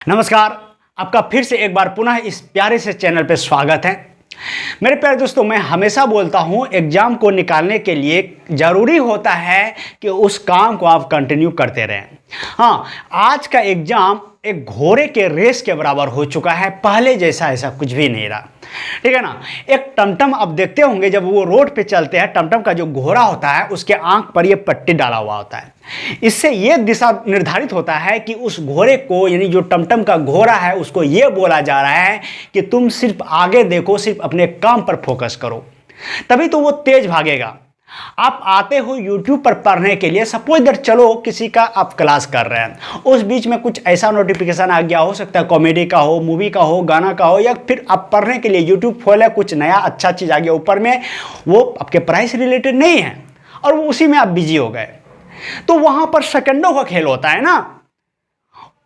नमस्कार। आपका फिर से एक बार पुनः इस प्यारे से चैनल पे स्वागत है। मेरे प्यारे दोस्तों, मैं हमेशा बोलता हूँ एग्जाम को निकालने के लिए ज़रूरी होता है कि उस काम को आप कंटिन्यू करते रहें। हाँ, आज का एग्जाम एक घोड़े के रेस के बराबर हो चुका है। पहले जैसा ऐसा कुछ भी नहीं रहा, ठीक है ना। एक टमटम अब देखते होंगे, जब वो रोड पे चलते हैं, टमटम का जो घोड़ा होता है उसके आंख पर ये पट्टी डाला हुआ होता है। इससे ये दिशा निर्धारित होता है कि उस घोड़े को, यानी जो टमटम का घोड़ा है, उसको ये बोला जा रहा है कि तुम सिर्फ आगे देखो, सिर्फ अपने काम पर फोकस करो, तभी तो वो तेज भागेगा। आप आते हो YouTube पर पढ़ने के लिए, सपोज दैट चलो किसी का आप क्लास कर रहे हैं, उस बीच में कुछ ऐसा नोटिफिकेशन आ गया, हो सकता है कॉमेडी का हो, मूवी का हो, गाना का हो, या फिर आप पढ़ने के लिए YouTube खोले, कुछ नया अच्छा चीज़ आ गया ऊपर में, वो आपके पढ़ाई से रिलेटेड नहीं है और वो उसी में आप बिजी हो गए, तो वहां पर सेकंडों का खेल होता है ना।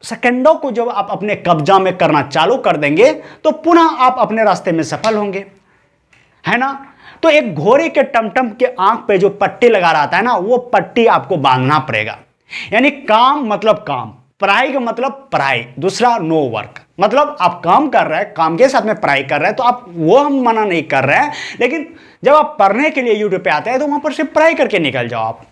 सेकंडों को जब आप अपने कब्जा में करना चालू कर देंगे तो पुनः आप अपने रास्ते में सफल होंगे, है ना। तो एक घोड़े के टमटम के आंख पे जो पट्टी लगा रहता है ना, वो पट्टी आपको बांधना पड़ेगा। यानी काम मतलब काम, पढ़ाई का मतलब पढ़ाई, दूसरा नो वर्क, मतलब आप काम कर रहे हैं, काम के साथ में पढ़ाई कर रहे हैं, तो आप वो हम मना नहीं कर रहे हैं, लेकिन जब आप पढ़ने के लिए यूट्यूब पे आते हैं तो वहां पर सिर्फ पढ़ाई करके निकल जाओ आप।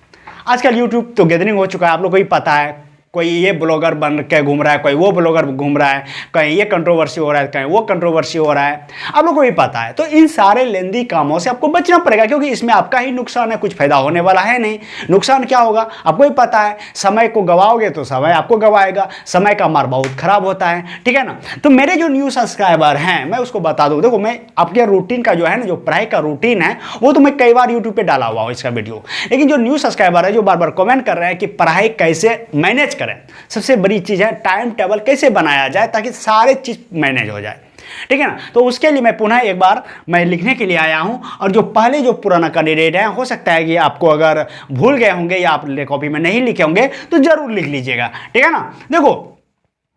आजकल यूट्यूब तो गैदरिंग हो चुका है, आप लोग को भी पता है। कोई ये ब्लॉगर बन के घूम रहा है, कोई वो ब्लॉगर घूम रहा है, कहीं ये कंट्रोवर्सी हो रहा है, कहीं वो कंट्रोवर्सी हो रहा है, आप लोग को भी पता है। तो इन सारे लेंदी कामों से आपको बचना पड़ेगा, क्योंकि इसमें आपका ही नुकसान है, कुछ फायदा होने वाला है नहीं। नुकसान क्या होगा आपको भी पता है, समय को गवाओगे तो समय आपको गवाएगा, समय का मार बहुत खराब होता है, ठीक है ना। तो मेरे जो न्यू सब्सक्राइबर हैं, मैं उसको बता दूं, देखो मैं आपके रूटीन का जो है ना, जो पढ़ाई का रूटीन है, वो तो मैं कई बार यूट्यूब पे डाला हुआ हूँ इसका वीडियो, लेकिन जो न्यू सब्सक्राइबर है, जो बार बार कमेंट कर रहे हैं कि पढ़ाई कैसे मैनेज, सबसे बड़ी चीज है टाइम टेबल कैसे बनाया जाए ताकि सारे चीज मैनेज हो जाए, ठीक है ना। तो उसके लिए मैं पुनः एक बार मैं लिखने के लिए आया हूं, और जो पहले जो पुराना कैंडिडेट है, हो सकता है कि आपको अगर भूल गए होंगे या आप कॉपी में नहीं लिखे होंगे तो जरूर लिख लीजिएगा, ठीक है ना। देखो,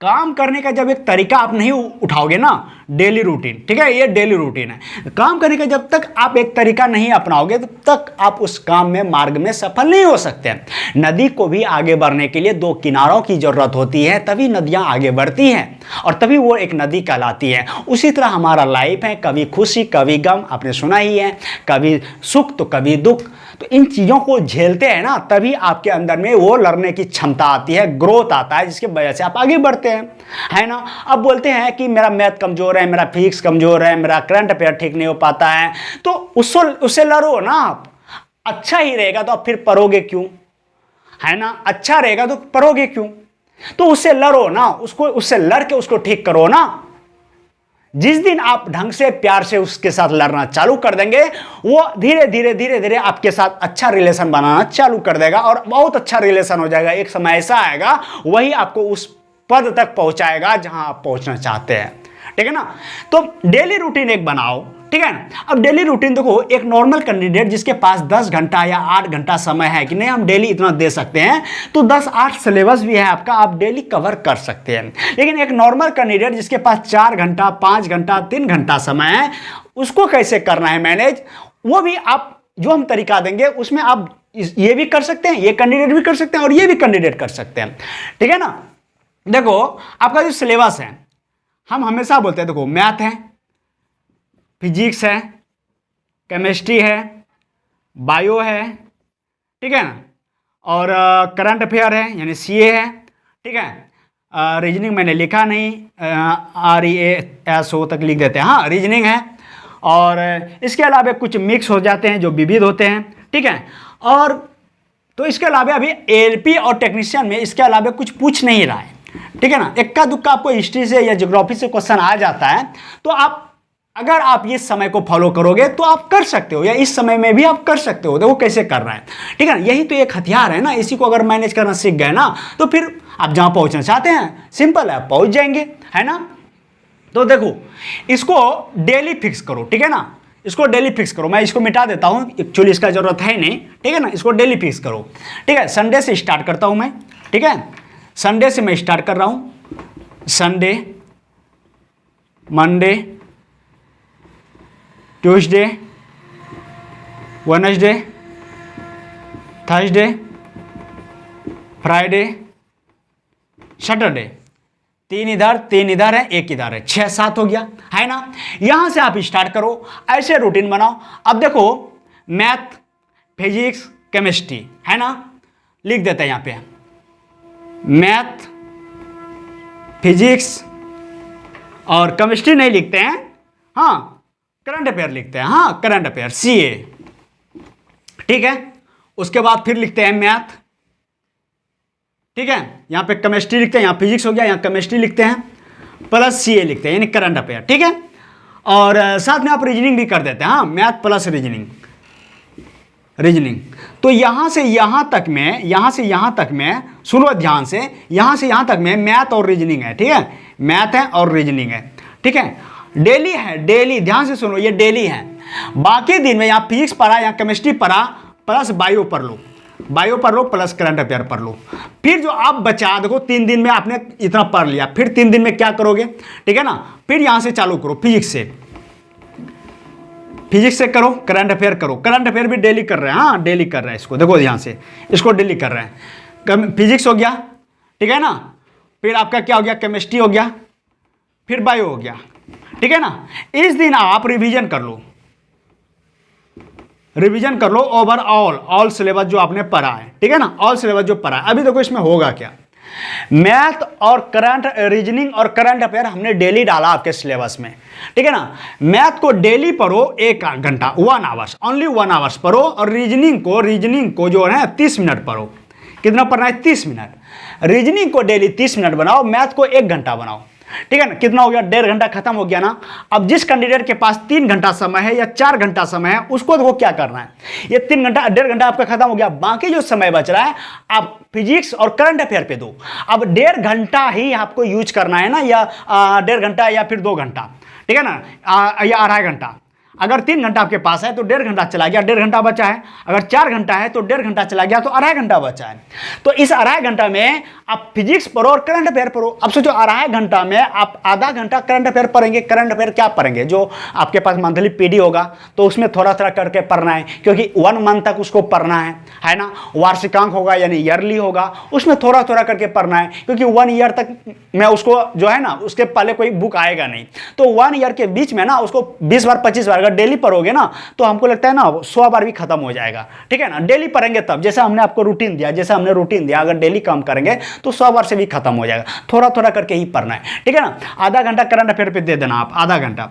काम करने का जब एक तरीका आप नहीं उठाओगे ना, डेली रूटीन, ठीक है, ये डेली रूटीन है। काम करने का जब तक आप एक तरीका नहीं अपनाओगे तब तक आप उस काम में, मार्ग में सफल नहीं हो सकते। नदी को भी आगे बढ़ने के लिए दो किनारों की जरूरत होती है, तभी नदियां आगे बढ़ती हैं और तभी वो एक नदी कहलाती है। उसी तरह हमारा लाइफ है, कभी खुशी कभी गम, आपने सुना ही है, कभी सुख तो कभी दुख। तो इन चीज़ों को झेलते हैं ना, तभी आपके अंदर में वो लड़ने की क्षमता आती है, ग्रोथ आता है, जिसकी वजह से आप आगे बढ़ते हैं, है ना। अब बोलते हैं कि मेरा मैथ कमजोर है, मेरा फिजिक्स कमजोर है, मेरा करंट अफेयर ठीक नहीं हो पाता है, तो उससे लड़ो ना आप। अच्छा ही रहेगा तो आप फिर पढ़ोगे क्यों, है ना। अच्छा रहेगा तो पढ़ोगे क्यों, तो उससे लड़ो ना, उससे लड़ के उसको ठीक करो ना। जिस दिन आप ढंग से प्यार से उसके साथ लड़ना चालू कर देंगे, वो धीरे धीरे धीरे धीरे आपके साथ अच्छा रिलेशन बनाना चालू कर देगा और बहुत अच्छा रिलेशन हो जाएगा। एक समय ऐसा आएगा, वही आपको उस पद तक पहुंचाएगा जहां आप पहुंचना चाहते हैं, ठीक है ना। तो डेली रूटीन एक बनाओ, ठीक है ना। अब डेली रूटीन देखो, एक नॉर्मल कैंडिडेट जिसके पास 10 घंटा या 8 घंटा समय है कि नहीं हम डेली इतना दे सकते हैं, तो 10-8 सिलेबस भी है आपका, आप डेली कवर कर सकते हैं। लेकिन एक नॉर्मल कैंडिडेट जिसके पास 4 घंटा, 5 घंटा, 3 घंटा समय है, उसको कैसे करना है मैनेज, वो भी आप जो हम तरीका देंगे उसमें आप ये भी कर सकते हैं, ये कैंडिडेट भी कर सकते हैं और ये भी कैंडिडेट कर सकते हैं, ठीक है ना। देखो, आपका जो सिलेबस है, हम हमेशा बोलते हैं, देखो मैथ है, फिजिक्स है, केमिस्ट्री है, बायो है, ठीक है ना, और करंट अफेयर है यानी सीए है, ठीक है। रीजनिंग मैंने लिखा नहीं, RESO तक लिख देते हैं, हाँ रीजनिंग है। और इसके अलावा कुछ मिक्स हो जाते हैं जो विविध होते हैं, ठीक है। और तो इसके अलावा अभी एलपी और टेक्नीशियन में इसके अलावा कुछ पूछ नहीं रहा है, ठीक है ना। इक्का दुक्का आपको हिस्ट्री से या ज्योग्राफी से क्वेश्चन आ जाता है, तो आप अगर आप इस समय को फॉलो करोगे तो आप कर सकते हो, या इस समय में भी आप कर सकते हो। देखो कैसे कर रहा है, ठीक है ना। यही तो एक हथियार है ना, इसी को अगर मैनेज करना सीख गए ना, तो फिर आप जहां पहुंचना चाहते हैं सिंपल है, पहुंच जाएंगे, है ना। तो देखो, इसको डेली फिक्स करो, ठीक है ना। इसको डेली फिक्स करो, मैं इसको मिटा देता हूं, एक्चुअली इसका जरूरत है नहीं, ठीक है ना। इसको डेली फिक्स करो, ठीक है। संडे से स्टार्ट करता हूं मैं, ठीक है। संडे से मैं स्टार्ट कर रहा हूं, Sunday, Monday, Tuesday, Wednesday, Thursday, Friday, Saturday, तीन इधर है, एक इधर है, 6 7 हो गया, है ना। यहां से आप स्टार्ट करो, ऐसे रूटीन बनाओ। अब देखो मैथ, फिजिक्स, केमिस्ट्री, है ना, लिख देते हैं यहां पे मैथ, फिजिक्स और केमिस्ट्री नहीं लिखते हैं, हाँ करंट अफेयर लिखते हैं, हाँ करंट अफेयर CA, ठीक है। उसके बाद फिर लिखते हैं मैथ, ठीक है, यहां पे केमिस्ट्री लिखते हैं, यहां फिजिक्स हो गया, यहां केमिस्ट्री लिखते हैं प्लस CA लिखते हैं, यानी करंट अफेयर, ठीक है। और साथ में आप रीजनिंग भी कर देते हैं, हाँ मैथ प्लस रीजनिंग। तो यहां से यहां तक में सुनो ध्यान से, यहां से यहां तक में मैथ और रीजनिंग है, ठीक है, मैथ है और रीजनिंग है, ठीक है। डेली है, डेली ध्यान से सुनो, ये डेली है। बाकी दिन में यहाँ फिजिक्स पढ़ा, यहाँ केमिस्ट्री पढ़ा प्लस बायो पढ़ लो प्लस करंट अफेयर पढ़ लो। फिर जो आप बचा, देखो 3 दिन में आपने इतना पढ़ लिया, फिर 3 दिन में क्या करोगे, ठीक है ना, फिर यहां से चालू करो फिजिक्स से करो, करंट अफेयर करो। करंट अफेयर भी डेली कर रहे हैं, हाँ डेली कर रहे हैं इसको, देखो ध्यान से, इसको डेली कर रहे हैं। फिजिक्स हो गया, ठीक है ना, फिर आपका क्या हो गया, केमिस्ट्री हो गया, फिर बायो हो गया, ठीक है ना। इस दिन आप रिवीजन कर लो ओवरऑल ऑल सिलेबस जो आपने पढ़ा है, ठीक है ना, ऑल सिलेबस जो पढ़ा है। अभी देखो इसमें होगा क्या, मैथ और करंट रीजनिंग और करंट अफेयर हमने डेली डाला आपके सिलेबस में, ठीक है ना। मैथ को डेली पढ़ो 1 घंटा, 1 आवर्स, ओनली 1 आवर्स पढ़ो, और रीजनिंग को जो है 30 मिनट पढ़ो। कितना पढ़ना है, 30 मिनट। रीजनिंग को डेली 30 मिनट बनाओ, मैथ को 1 घंटा बनाओ, ठीक है ना। कितना हो गया, 1.5 घंटा खत्म हो गया ना। अब जिस कैंडिडेट के पास 3 घंटा समय है या 4 घंटा समय है, उसको देखो क्या करना है, ये 3 घंटा 1.5 घंटा आपका खत्म हो गया, बाकी जो समय बच रहा है आप फिजिक्स और करंट अफेयर पे दो। अब 1.5 घंटा ही आपको यूज करना है ना, या 1.5 घंटा या फिर 2 घंटा, ठीक है ना, या 2.5 घंटा। अगर 3 घंटा आपके पास है तो 1.5 घंटा चला गया, 1.5 घंटा बचा है। अगर 4 घंटा है तो 1.5 घंटा चला गया, तो 2.5 घंटा बचा है। तो इस 2.5 घंटा में आप फिजिक्स पढ़ो और करंट अफेयर पढ़ो। अब सोचो 2.5 घंटा में आप आधा घंटा करंट अफेयर पढ़ेंगे। करंट अफेयर क्या पढ़ेंगे, जो आपके पास मंथली PD होगा तो उसमें थोड़ा थोड़ा करके पढ़ना है, क्योंकि 1 मंथ तक उसको पढ़ना है ना। वार्षिकांक होगा यानी ईयरली होगा, उसमें थोड़ा थोड़ा करके पढ़ना है, क्योंकि 1 ईयर तक में उसको जो है ना, उसके पहले कोई बुक आएगा नहीं। तो 1 ईयर के बीच में ना उसको 20 बार 25 बार अगर डेली पढ़ोगे ना, तो हमको लगता है ना 100 बार भी खत्म हो जाएगा, ठीक है ना। डेली पढ़ेंगे तब, जैसे हमने आपको रूटीन दिया, अगर डेली काम करेंगे तो 100 बार से भी खत्म हो जाएगा। थोड़ा थोड़ा करके ही पढ़ना है, ठीक है ना। आधा घंटा करंट अफेयर पे दे देना आप, आधा घंटा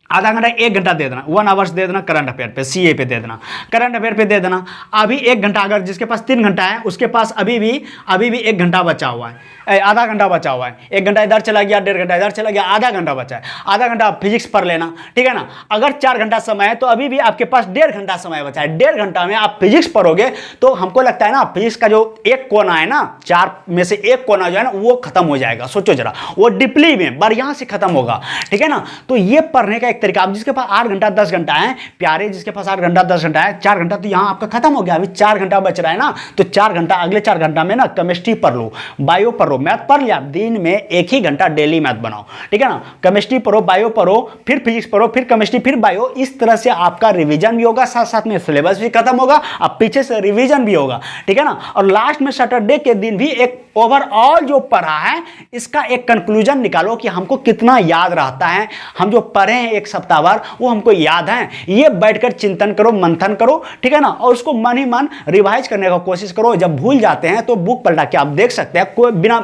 1 घंटा दे देना, 1 आवर्स दे देना करंट अफेयर पे, CA पे दे देना, करंट अफेयर पे दे देना। अभी 1 घंटा, अगर जिसके पास 3 घंटा है उसके पास अभी भी 1 घंटा बचा हुआ है, आधा घंटा बचा हुआ है। 1 घंटा इधर चला गया, 1.5 घंटा इधर चला गया, आधा घंटा बचा है। आधा घंटा आप फिजिक्स पढ़ लेना, ठीक है ना। अगर 4 घंटा समय है तो अभी भी आपके पास 1.5 घंटा समय बचा है। 1.5 घंटा में आप फिजिक्स पढ़ोगे तो हमको लगता है ना फिजिक्स का जो एक कोना है ना, 4 में से एक कोना जो है ना वो खत्म हो जाएगा। सोचो जरा, वो डीपली में बढ़िया से खत्म होगा, ठीक है ना। तो ये पढ़ने का एक तरीका। आप जिसके पास 8 घंटा 10 घंटा है प्यारे, जिसके पास 8 घंटा 10 घंटा है, 4 घंटा तो यहाँ आपका खत्म हो गया, अभी 4 घंटा बच रहा है ना। तो 4 घंटा, अगले 4 घंटा में ना केमिस्ट्री पढ़ लो, बायो पढ़ लो, मैथ पढ़ लिया, दिन में 1 ही घंटा डेली मैथ बनाओ, ठीक है ना। केमिस्ट्री पढ़ो, बायो पढ़ो, फिर फिजिक्स पढ़ो, फिर केमिस्ट्री, फिर बायो। इस तरह से आपका रिवीजन भी होगा, साथ साथ में सिलेबस भी खत्म होगा, अब पीछे से रिवीजन भी होगा, ठीक है ना। और लास्ट में सैटरडे के दिन भी एक ओवरऑल जो पढ़ा है इसका एक कंक्लूजन निकालो कि हमको कितना याद रहता है, हम जो पढ़े हैं 1 सप्ताह भर वो हमको याद है। ये बैठकर चिंतन करो, मंथन करो, ठीक है ना। और उसको मन ही मन रिवाइज करने का कोशिश करो। जब भूल जाते हैं तो बुक पलटा के आप देख सकते हैं, कोई बिना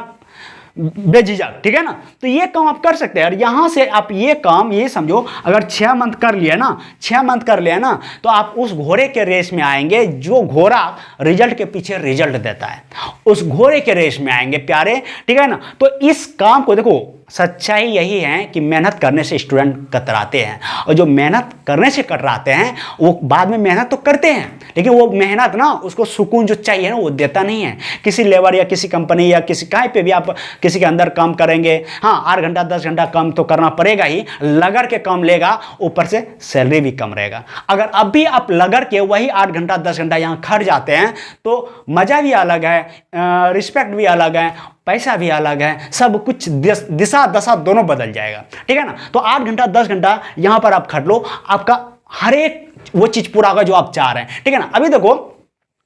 बेझिझक, ठीक है ना। तो ये काम आप कर सकते हैं। और यहां से आप ये काम ये समझो, अगर 6 मंथ कर लिया ना, 6 मंथ कर लिया ना, तो आप उस घोड़े के रेस में आएंगे जो घोड़ा रिजल्ट के पीछे रिजल्ट देता है, उस घोड़े के रेस में आएंगे प्यारे, ठीक है ना। तो इस काम को देखो, सच्चाई यही है कि मेहनत करने से स्टूडेंट कतराते हैं, और जो मेहनत करने से कतराते हैं वो बाद में मेहनत तो करते हैं, लेकिन वो मेहनत ना उसको सुकून जो चाहिए ना वो देता नहीं है। किसी लेबर या किसी कंपनी या किसी कहीं पे भी आप किसी के अंदर काम करेंगे, हाँ 8 घंटा 10 घंटा काम तो करना पड़ेगा ही, लगड़ के काम लेगा, ऊपर से सैलरी भी कम रहेगा। अगर अब भी आप लगड़ के वही 8 घंटा 10 घंटा यहाँ खर्च जाते हैं तो मजा भी अलग है, रिस्पेक्ट भी अलग है, पैसा भी अलग है, सब कुछ दिशा दशा दोनों बदल जाएगा, ठीक है ना। तो 8 घंटा 10 घंटा यहां पर आप खट लो, आपका हर एक वो चीज पूरा होगा जो आप चाह रहे हैं, ठीक है ना। अभी देखो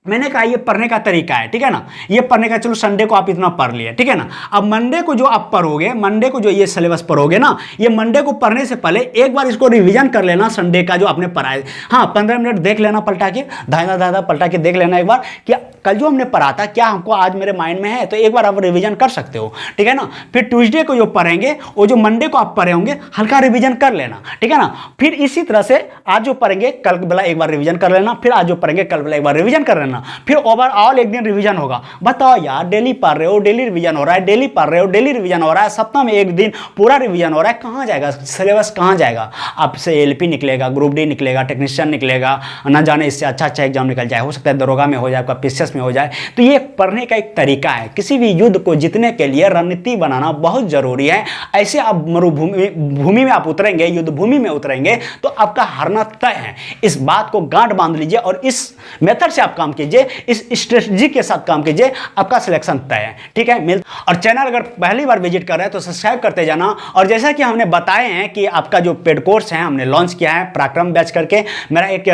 मैंने कहा ये पढ़ने का तरीका है, ठीक है ना, ये पढ़ने का, चलो संडे को आप इतना पढ़ लिए, ठीक है ना। अब मंडे को जो आप पढ़ोगे, मंडे को जो ये सिलेबस पढ़ोगे ना, ये मंडे को पढ़ने से पहले एक बार इसको रिवीजन कर लेना संडे का जो आपने पढ़ा है। हाँ, 15 मिनट देख लेना पलटा के, दादा पलटा के देख लेना एक बार कि कल जो हमने पढ़ा था क्या हमको आज मेरे माइंड में है, तो एक बार आप रिवीजन कर सकते हो, ठीक है ना। फिर ट्यूसडे को जो पढ़ेंगे वो जो मंडे को आप पढ़े होंगे हल्का रिवीजन कर लेना, ठीक है ना। फिर इसी तरह से आज जो पढ़ेंगे कल बेला एक बार रिवीजन कर लेना, फिर आज जो पढ़ेंगे कल बेला एक बार रिवीजन कर लेना, फिर ओवरऑल एक दिन रिवीजन होगा। बताओ यार, डेली पढ़ रहे हो, डेली रिवीजन हो रहा है, डेली पढ़ रहे हो, डेली रिवीजन हो रहा है, सप्ताह में एक दिन पूरा रिवीजन हो रहा है, कहां जाएगा सिलेबस, कहां जाएगा आपसे, एलपी निकलेगा, ग्रुप डी निकलेगा, टेक्नीशियन निकलेगा, ना जाने इससे अच्छा एग्जाम निकल जाए, हो सकता है दरोगा में हो जाए, आपका पीसीएस में हो जाए। तो ये पढ़ने का एक तरीका है। किसी भी युद्ध को जीतने के लिए रणनीति बनाना बहुत जरूरी है। ऐसे आप मरुभूमि में आप उतरेंगे, युद्ध भूमि में उतरेंगे तो आपका हारना तय है। इस बात को गांठ बांध लीजिए और इस मेथड से आप काम कीजिए, इस स्ट्रेटजी के साथ काम कीजिए, आपका सिलेक्शन तय है, ठीक है। और चैनल अगर पहली बार विजिट कर रहे हैं तो सब्सक्राइब करते जाना। और जैसा कि हमने बताए हैं कि आपका जो पेड कोर्स है हमने लॉन्च किया है पराक्रम बैच करके, मेरा एक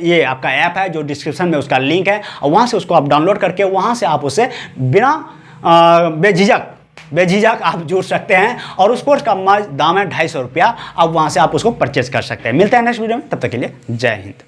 ये आपका ऐप है जो डिस्क्रिप्शन में उसका लिंक है, और वहां से उसको आप डाउनलोड करके वहां से आप उसे बिना बेझिझक आप जुड़ सकते हैं। और उस कोर्स का दाम है 250 रुपया। अब वहां से आप उसको परचेज कर सकते हैं। मिलते हैं नेक्स्ट वीडियो में, तब तक के लिए जय हिंद।